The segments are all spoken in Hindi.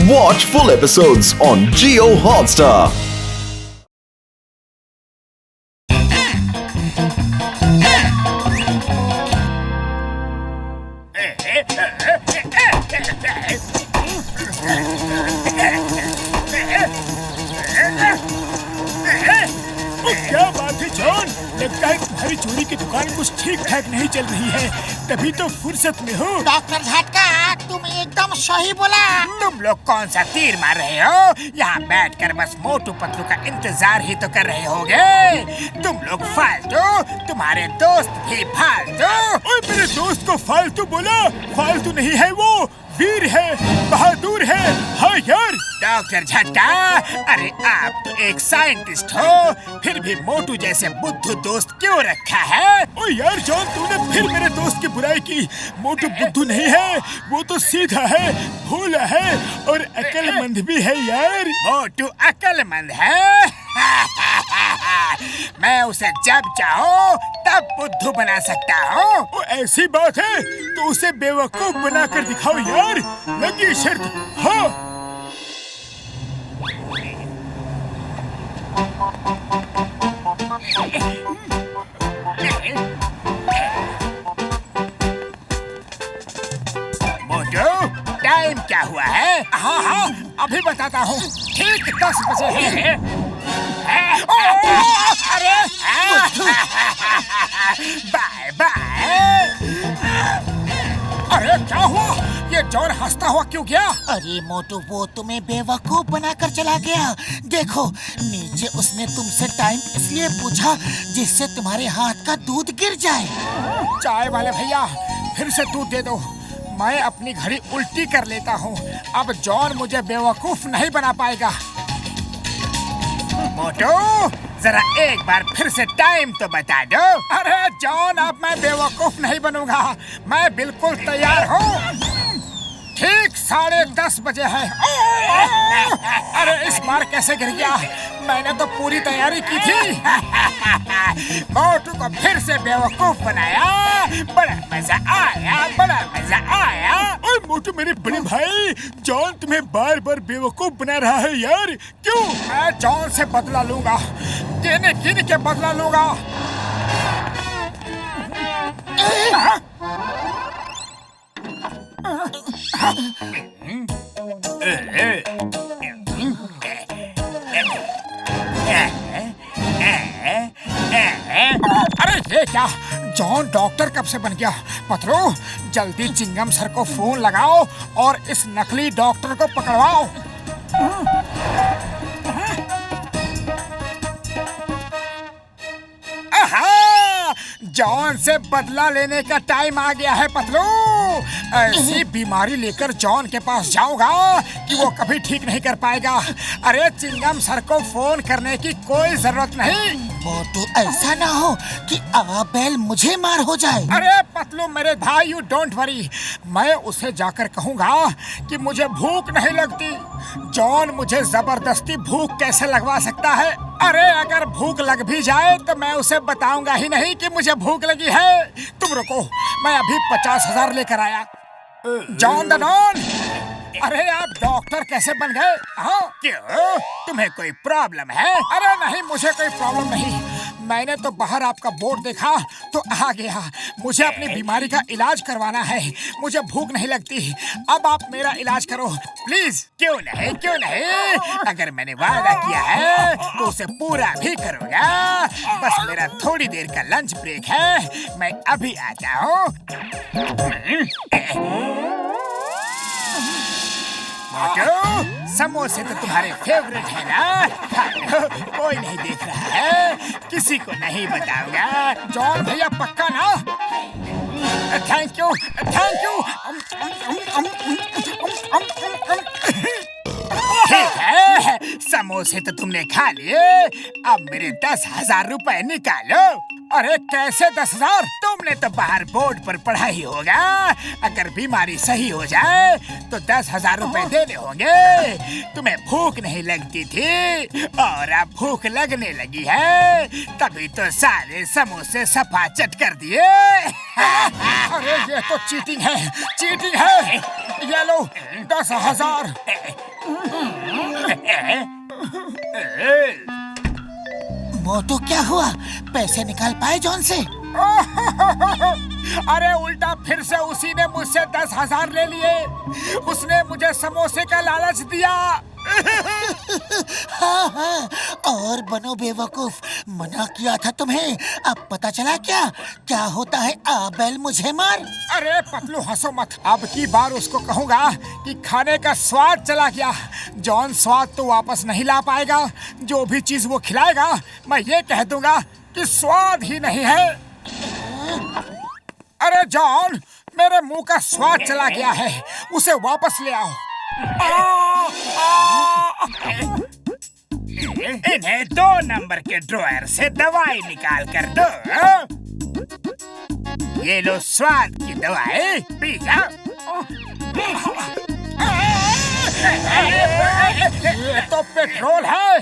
Watch full episodes on Jio Hotstar. क्या बात है जॉन, लगता है तुम्हारी चोरी की दुकान कुछ ठीक ठाक नहीं चल रही है, तभी तो फुर्सत में हो। डॉक्टर झटका, तुम एकदम सही बोला। तुम लोग कौन सा तीर मार रहे हो? यहाँ बैठकर बस मोटू पतलू का इंतजार ही तो कर रहे होगे। तुम लोग फालतू, तुम्हारे दोस्त भी फालतू। ओए, मेरे दोस्त को फालतू बोला? फालतू नहीं है वो, वीर है, बहादुर है। हाँ यार। डॉक्टर झटका, अरे आप तो एक साइंटिस्ट हो, फिर भी मोटू जैसे बुद्धू दोस्त क्यों रखा है? ओ यार जॉन, तूने फिर मेरे दोस्त की बुराई की। मोटू बुद्धू नहीं है, वो तो सीधा है, भोला है और अक्लमंद भी है यार। मोटू अक्लमंद है? मैं उसे जब चाहूँ तब बुद्धू बना सकता हूँ। वो ऐसी बात है तो उसे बेवकूफ बना कर दिखाओ यार, लगी शर्त। हाँ। मोटू, टाइम क्या हुआ है? हाँ हाँ, अभी बताता हूँ। ठीक 10 बजे है। अरे बाय बाय। अरे क्या हुआ? ये जॉन हंसता हुआ क्यों गया? अरे मोटू, वो तुम्हें बेवकूफ बनाकर चला गया। देखो, नीचे उसने तुमसे टाइम इसलिए पूछा जिससे तुम्हारे हाथ का दूध गिर जाए। चाय वाले भैया, फिर से दूध दे दो। मैं अपनी घड़ी उल्टी कर लेता हूँ। अब जॉन मुझे बेवकूफ नहीं बना पाएगा। मोटू, जरा एक बार फिर से टाइम तो बता दो। अरे जॉन, अब मैं बेवकूफ नहीं बनूंगा। मैं बिल्कुल तैयार हूँ। ठीक 10:30 बजे है। अरे इस बार कैसे गिर गया? मैंने तो पूरी तैयारी की थी। मोटू को फिर से बेवकूफ बनाया। बड़ा मजा आया, बड़ा मजा आया। ओए मोटू, मेरे बड़े भाई, जॉन तुम्हें बार बार बेवकूफ बना रहा है यार। क्यों? मैं जॉन से बदला लूंगा, गिन के बदला लूंगा। अरे ये क्या? जॉन डॉक्टर कब से बन गया? पतलू, जल्दी चिंगम सर को फोन लगाओ और इस नकली डॉक्टर को पकड़वाओ। जॉन से बदला लेने का टाइम आ गया है पतलू। ऐसी बीमारी लेकर जॉन के पास जाऊंगा कि वो कभी ठीक नहीं कर पाएगा। अरे चिंगम सर को फोन करने की कोई जरूरत नहीं। मोटू, ऐसा ना हो कि आबेल मुझे मार हो जाए। अरे पतलू मेरे भाई, यू डोंट वरी। मैं उसे जाकर कहूंगा कि मुझे भूख नहीं लगती। जॉन मुझे जबरदस्ती भूख कैसे लगवा सकता है? अरे अगर भूख लग भी जाए तो मैं उसे बताऊंगा ही नहीं कि मुझे भूख लगी है। तुम रुको, मैं अभी 50,000 लेकर आया। जॉन द डॉन, अरे आप डॉक्टर कैसे बन गए? हाँ, क्यों? तुम्हें कोई प्रॉब्लम है? अरे नहीं, मुझे कोई प्रॉब्लम नहीं। मैंने तो बाहर आपका बोर्ड देखा तो आ गया। मुझे अपनी बीमारी का इलाज करवाना है। मुझे भूख नहीं लगती। अब आप मेरा इलाज करो प्लीज। क्यों नहीं, क्यों नहीं? अगर मैंने वादा किया है तो उसे पूरा भी करूँगा। बस मेरा थोड़ी देर का लंच ब्रेक है, मैं अभी आता हूँ। मोटू, समोसे तो तुम्हारे फेवरेट है ना? कोई नहीं देख रहा है, किसी को नहीं बताऊंगा। जॉन भैया पक्का ना? Thank you, thank you. ठीक है, समोसे तो तुमने खा लिए, अब मेरे 10,000 रुपए निकालो। अरे कैसे 10,000? तुमने तो बाहर बोर्ड पर पढ़ा ही होगा, अगर बीमारी सही हो जाए तो 10,000 रुपए देने होंगे। तुम्हें भूख नहीं लगती थी और अब भूख लगने लगी है, तभी तो सारे समोसे सफा चट कर दिए। अरे ये तो चीटिंग है, चीटिंग है। ये लो 10,000। मोटू क्या हुआ? पैसे निकाल पाए जॉन से? अरे उल्टा फिर से उसी ने मुझसे 10,000 ले लिए। उसने मुझे समोसे का लालच दिया। हाँ हाँ, और बनो बेवकूफ, मना किया था तुम्हें। अब पता चला क्या क्या होता है? आ बैल मुझे मार। अरे पतलू हंसो मत। अब की बार उसको कहूंगा कि खाने का स्वाद चला गया। जॉन स्वाद तो वापस नहीं ला पाएगा। जो भी चीज वो खिलाएगा मैं ये कह दूंगा कि स्वाद ही नहीं है। अरे जॉन, मेरे मुंह का स्वाद चला गया है, उसे वापस ले आओ। इन्हें 2 नंबर के ड्रॉयर से दवाई निकाल कर दो। ये लो स्वाद की दवाई, पी जाओ। ये तो पेट्रोल है।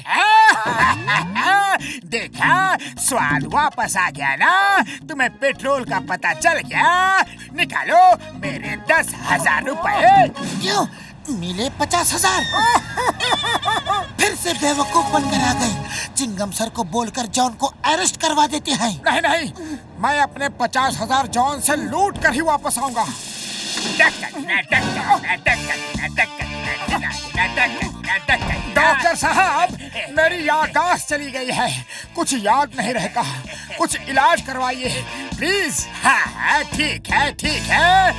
देखा, स्वाद वापस आ गया ना? तुम्हें पेट्रोल का पता चल गया? निकालो मेरे 10,000 रुपए। क्यों मिले? 50,000। फिर से बेवकूफ बनकर आ गए। चिंगम सर को बोलकर जॉन को अरेस्ट करवा देते हैं। नहीं नहीं, मैं अपने 50,000 जॉन से लूट कर ही वापस आऊंगा। डॉक्टर साहब, मेरी याददाश्त चली गई है, कुछ याद नहीं रहता। कुछ इलाज करवाइए प्लीज। हाँ ठीक है ठीक है।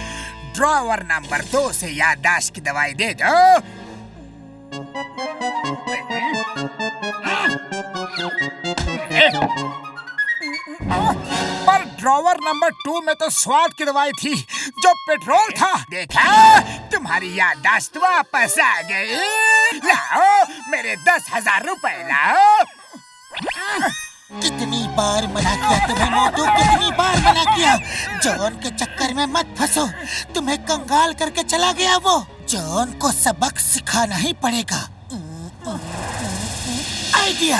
ड्रॉवर नंबर 2 से याददाश्त की दवाई दे दो। पर ड्रॉवर नंबर 2 में तो स्वाद की दवाई थी जो पेट्रोल था। देखा, तुम्हारी याददाश्त वापस आ गई। लाओ मेरे 10,000 रुपए लाओ। कितनी बार मना किया तुम्हें मोटू, कितनी बार मना किया। जॉन के चक्कर में मत फंसो। तुम्हें कंगाल करके चला गया वो। जॉन को सबक सिखाना ही पड़ेगा। आइडिया।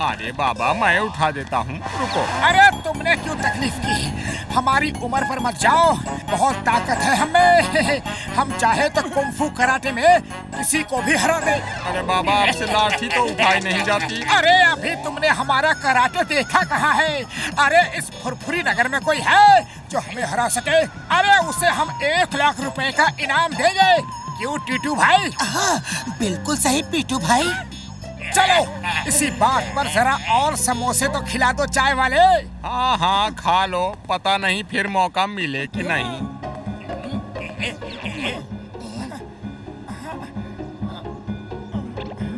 अरे बाबा, मैं उठा देता हूँ, रुको। अरे तुमने क्यों तकलीफ की? हमारी उम्र पर मत जाओ, बहुत ताकत है हमें। हम चाहे तो कुंफू कराटे में किसी को भी हरा दे। अरे बाबा, आपसे लाठी तो उठाई नहीं जाती। अरे अभी तुमने हमारा कराटे देखा कहाँ है? अरे इस फुरफुरी नगर में कोई है जो हमें हरा सके? अरे उसे हम 1 लाख रुपए का इनाम देंगे। क्यों टीटू भाई? हाँ बिल्कुल सही पीटू भाई। चलो इसी बात पर जरा और समोसे तो खिला दो चाय वाले। हाँ हाँ, खा लो, पता नहीं फिर मौका मिले कि नहीं।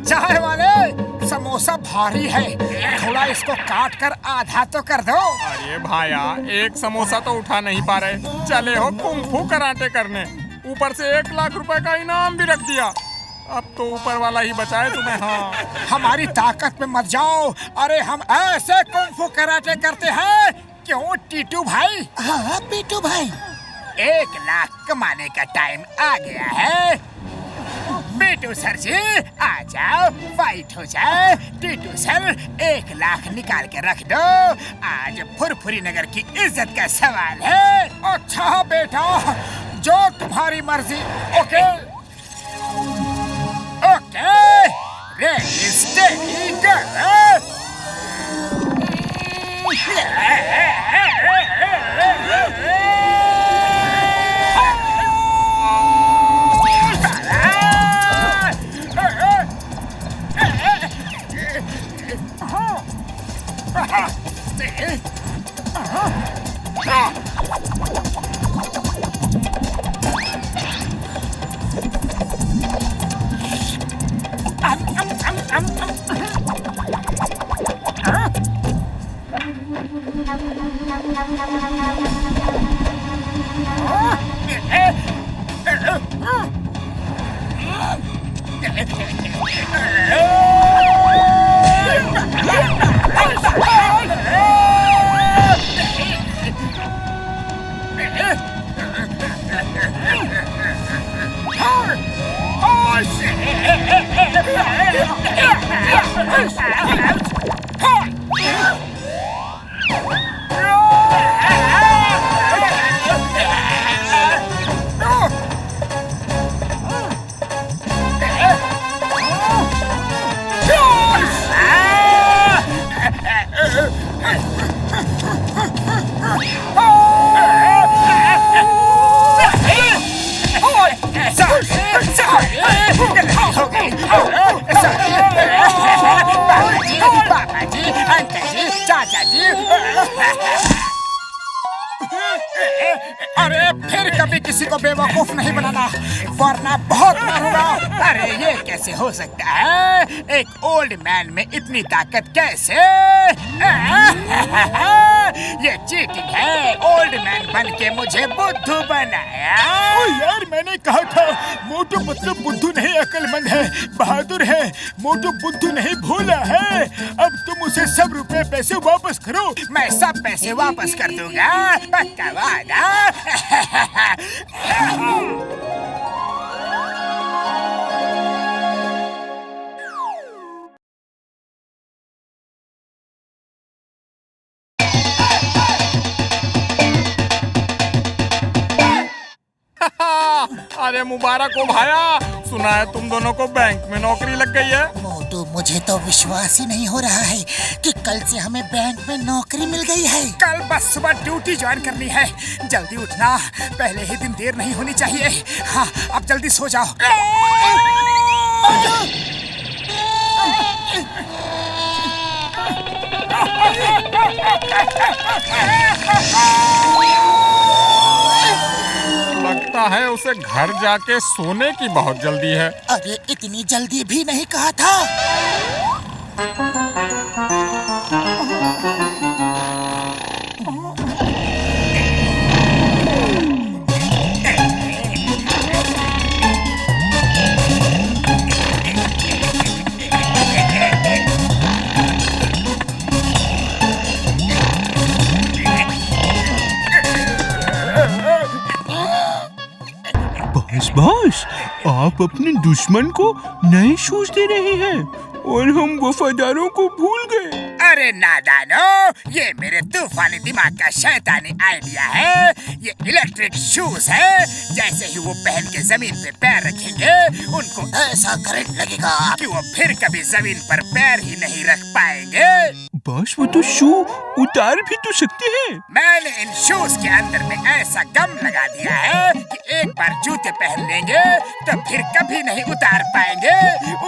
चाय वाले, समोसा भारी है, थोड़ा इसको काट कर आधा तो कर दो। अरे भाया, एक समोसा तो उठा नहीं पा रहे, चले हो कुंफू कराटे करने, ऊपर से 1 लाख रुपए का इनाम भी रख दिया। अब तो ऊपर वाला ही बचाए तुम्हें। हाँ, हमारी ताकत में मत जाओ। अरे हम ऐसे कुंफू कराटे करते हैं। क्यों टीटू भाई? हाँ पीटू भाई। 1 लाख कमाने का टाइम आ गया है। पीटू सर जी आ जाओ, फाइट हो जाए। टीटू सर 1 लाख निकाल के रख दो। आज फुरफुरी नगर की इज्जत का सवाल है। अच्छा बेटा, जो तुम्हारी मर्जी। ओके ओके, रेडी स्टेडी गो। अरे फिर कभी किसी को बेवकूफ नहीं बनाना, वरना बहुत मारूंगा। अरे ये कैसे हो सकता है? एक ओल्ड मैन में इतनी ताकत कैसे? ये चीटिंग है। ओल्ड मैन बन के मुझे बुद्धू बनाया। ओ यार, मैंने कहा था मोटू पतलू बुद्धू नहीं अक्लमंद है, बहादुर है। मोटू बुद्धू नहीं भोला है। अब तुम उसे सब रुपए पैसे वापस करो। मैं सब पैसे वापस कर दूंगा, पक्का वादा। अरे मुबारक हो भाया, सुना है तुम दोनों को बैंक में नौकरी लग गई है। मोटू, मुझे तो विश्वास ही नहीं हो रहा है कि कल से हमें बैंक में नौकरी मिल गई है। कल बस सुबह ड्यूटी ज्वाइन करनी है। जल्दी उठना, पहले ही दिन देर नहीं होनी चाहिए। हाँ, अब जल्दी सो जाओ। लगता है उसे घर जाके सोने की बहुत जल्दी है। अरे इतनी जल्दी भी नहीं कहा था। बॉस, आप अपने दुश्मन को नए शूज दे रहे हैं और हम वफादारों को भूल गए। अरे नादानो, ये मेरे तूफानी दिमाग का शैतानी आइडिया है। ये इलेक्ट्रिक शूज है। जैसे ही वो पहन के जमीन पे पैर रखेंगे, उनको ऐसा करंट लगेगा कि वो फिर कभी जमीन पर पैर ही नहीं रख पाएंगे। बॉस, वो तो शू उतार भी तो सकते हैं। मैंने इन शूज के अंदर में ऐसा गम लगा दिया है कि एक बार जूते पहन लेंगे तो फिर कभी नहीं उतार पाएंगे।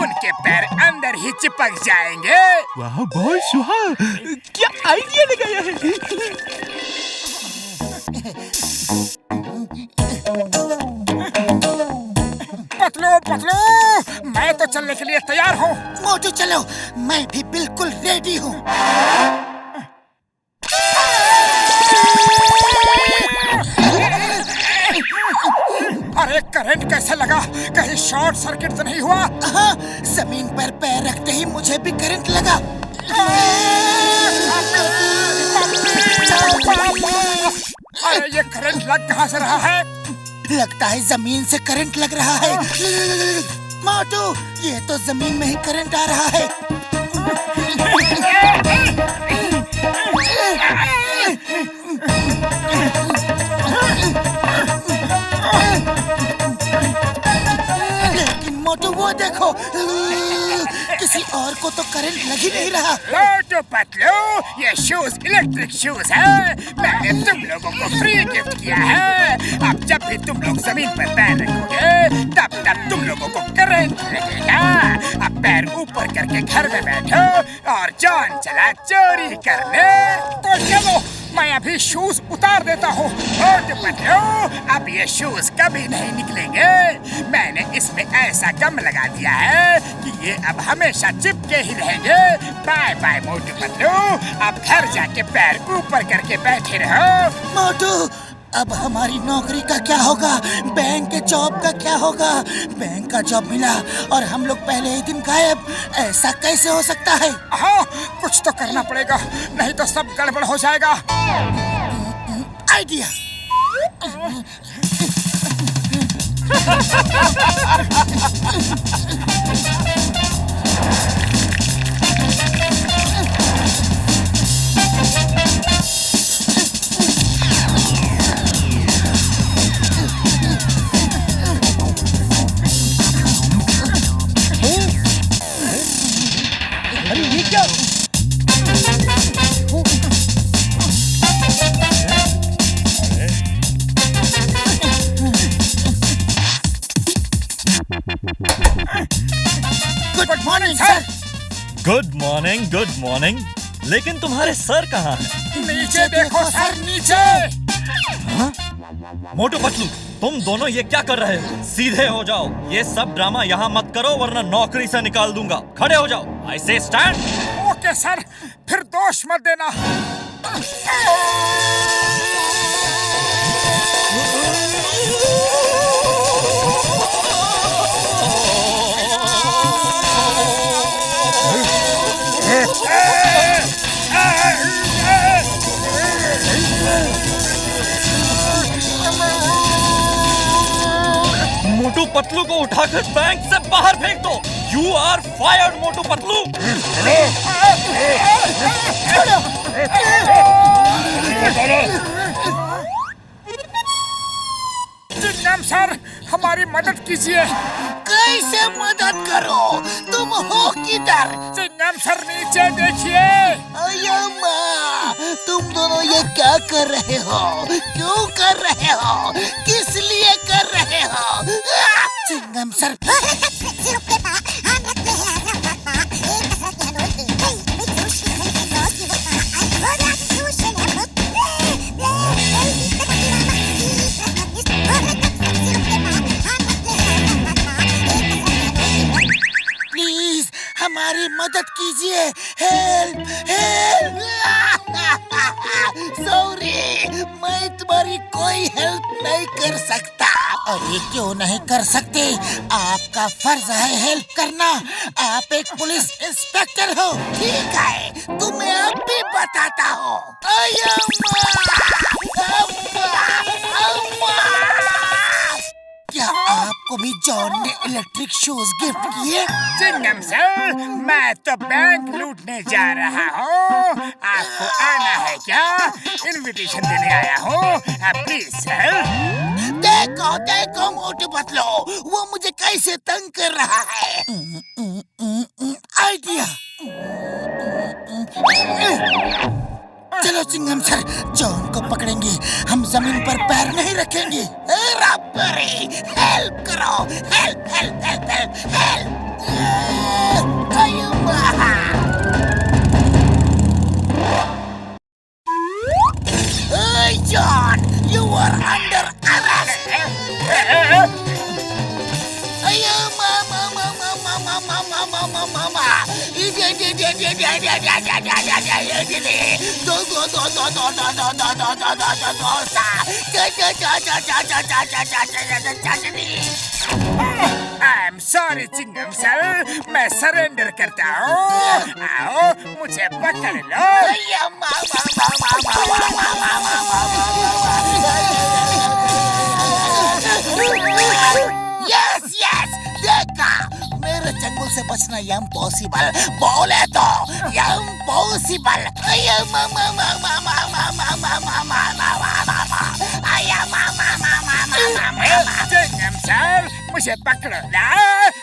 उनके पैर अंदर ही चिपक जाएंगे। वाह बॉस, वाह, क्या आइडिया लगाया है। पतलू पतलू, मैं तो चलने के लिए तैयार हूँ। मोटू चलो, मैं भी बिल्कुल रेडी हूँ। अरे करंट कैसे लगा? कहीं शॉर्ट सर्किट तो नहीं हुआ? हाँ, जमीन पर पैर रखते ही मुझे भी करंट लगा। अरे ये करंट लग कहाँ से रहा है? लगता है जमीन से करंट लग रहा है। मोटू, ये तो जमीन में ही करंट आ रहा है। लेकिन मोटू वो देखो, किसी और को तो करंट लग ही नहीं रहा। मोटू पतलू, ये शूज इलेक्ट्रिक शूज है। मैंने तुम लोगों को फ्री गिफ्ट किया है। अब जब भी तुम लोग जमीन पर पैर रखोगे, तब तब तुम लोगों को करंट लगेगा। अब पैर ऊपर करके घर में बैठो और जान चला चोरी करने। तो चलो, मैं अभी शूज उतार देता हूँ। मोटू पतलू, अब ये शूज कभी नहीं निकलेंगे। मैंने इसमें ऐसा गम लगा दिया है कि ये अब हमेशा चिपके ही रहेंगे। बाय बाय मोटू पतलू, अब घर जाके पैर ऊपर करके बैठे रहो। मोटू, अब हमारी नौकरी का क्या होगा? बैंक के जॉब का क्या होगा? बैंक का जॉब मिला और हम लोग पहले ही दिन गायब। ऐसा कैसे हो सकता है? हाँ, कुछ तो करना पड़ेगा, नहीं तो सब गड़बड़ हो जाएगा। Idea. Good morning sir. Good morning, good morning. लेकिन तुम्हारे सर कहाँ हैं? नीचे देखो सर, नीचे। हाँ? मोटू पतलू, तुम दोनों ये क्या कर रहे हो? सीधे हो जाओ। ये सब ड्रामा यहाँ मत करो वरना नौकरी से निकाल दूंगा। खड़े हो जाओ। आई से स्टैंड। ओके सर, फिर दोष मत देना। मोटू पतलू को उठाकर बैंक से बाहर फेंक दो। You are fired Motu Patlu. Chingum sir, हमारी मदद कीजिए। कैसे मदद करो? तुम हो किधर? चिंगम सर, नीचे देखिए। अय्यम्मा, तुम दोनों ये क्या कर रहे हो? क्यों कर रहे हो? किस लिए कर रहे हो? चिंगम सर, प्लीज हमारी मदद कीजिए। Help help. सॉरी, मैं तुम्हारी कोई हेल्प नहीं कर सकता। अरे क्यों नहीं कर सकते? आपका फर्ज है हेल्प करना। आप एक पुलिस इंस्पेक्टर हो। ठीक है, तुम्हें अब भी बताता हूँ। क्या आपको भी जॉन ने इलेक्ट्रिक शूज गिफ्ट किए? चिंगम सर, मैं तो बैंक लूटने जा रहा हूँ। आपको आना है क्या? इनविटेशन देने आया हूँ। Please sir. देखो देखो मोटू पतलू, वो मुझे कैसे तंग कर रहा है। आइडिया। चलो चिंगम सर, जॉन को पकड़ेंगे। हम जमीन पर पैर नहीं रखेंगे। हेल्प करो। Help help help help help. John, you are under arrest. I am sorry Chingum sir, मैं सरेंडर करता हूँ। आओ, मुझे पकड़ लो। यस यस, देखा, मेरे चंगुल से बचना इम्पॉसिबल। बोले तो इम्पॉसिबल। चिंगम सर, मुझे पकड़ो ना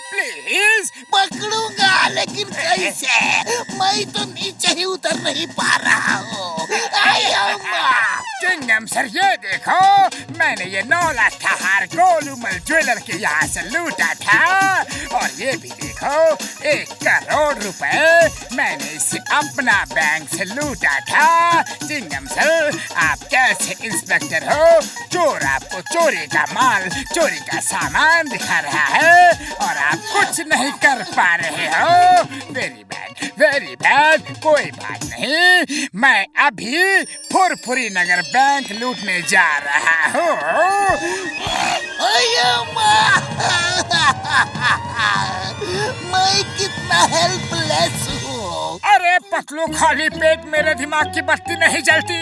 प्लीज। पकड़ूंगा, लेकिन कैसे? मैं तो नीचे ही उतर नहीं पा रहा हूँ। चिंगम सर, ये देखो, मैंने ये 9 लाख का हार गोलूमल ज्वेलर के यहाँ से लूटा था। और ये भी देखो, 1 करोड़ रुपए मैंने इसे अपना बैंक से लूटा था। चिंगम सर, आप कैसे इंस्पेक्टर हो? चोर आपको चोरी का माल, चोरी का सामान दिखा रहा है और आप कुछ नहीं कर पा रहे हो। Very bad, very bad. कोई बात नहीं, मैं अभी फुरफुरी नगर बैंक लूटने जा रहा हूँ। मैं कितना हेल्पलेस हूँ। अरे पतलू, खाली पेट मेरे दिमाग की बत्ती नहीं जलती।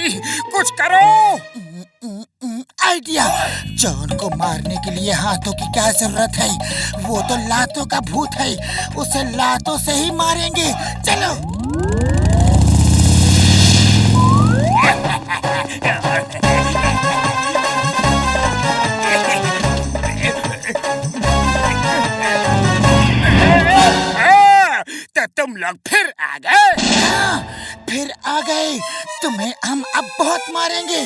कुछ करो। आइडिया। जॉन को मारने के लिए हाथों की क्या जरूरत है? वो तो लातों का भूत है। उसे लातों से ही मारेंगे। चलो। तो तुम लोग फिर आ गए? हाँ, फिर आ गए। तुम्हें हम अब बहुत मारेंगे।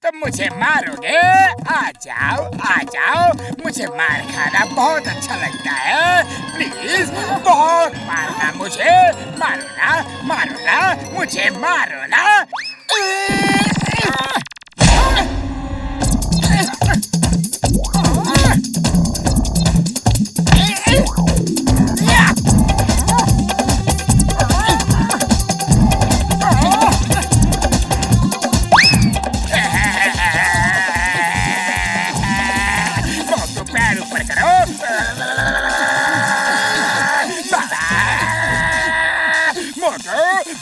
तो मुझे मारोगे? आ जाओ, मुझे मार खाना बहुत अच्छा लगता है। प्लीज बहुत मारना मुझे, मारो ना, मुझे मारो ना।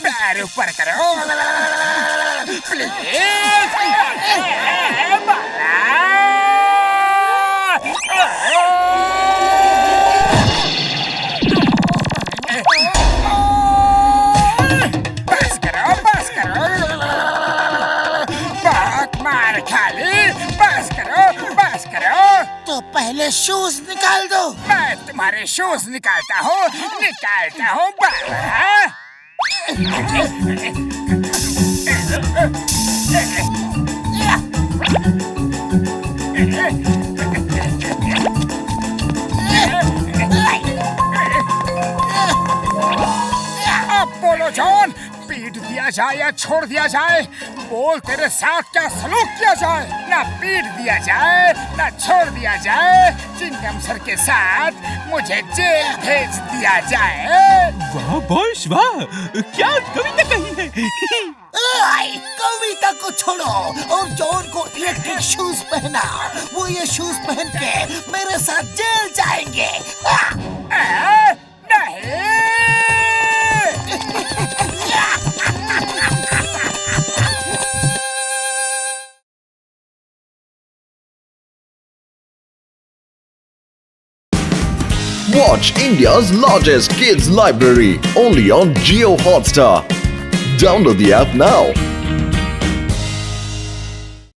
पैर ऊपर करो प्लीज। बस करो बहुत मार खा ली। बस करो। तो पहले शूज निकाल दो। मैं तुम्हारे शूज निकालता हूँ बाबा। अब बोलो जॉन, पीट दिया जाए या छोड़ दिया जाए? बोल, तेरे साथ क्या सलूक किया जाए? ना पीट दिया जाए ना छोड़ दिया जाए, चिंगम सर के साथ मुझे जेल भेज दिया जाए। वाह बॉस वाह, क्या कविता कही है। कविता को छोड़ो और जॉन को इलेक्ट्रिक शूज पहना। वो ये शूज पहन के मेरे साथ जेल जाएंगे। नहीं। Watch India's largest kids library only on Jio Hotstar. Download the app now.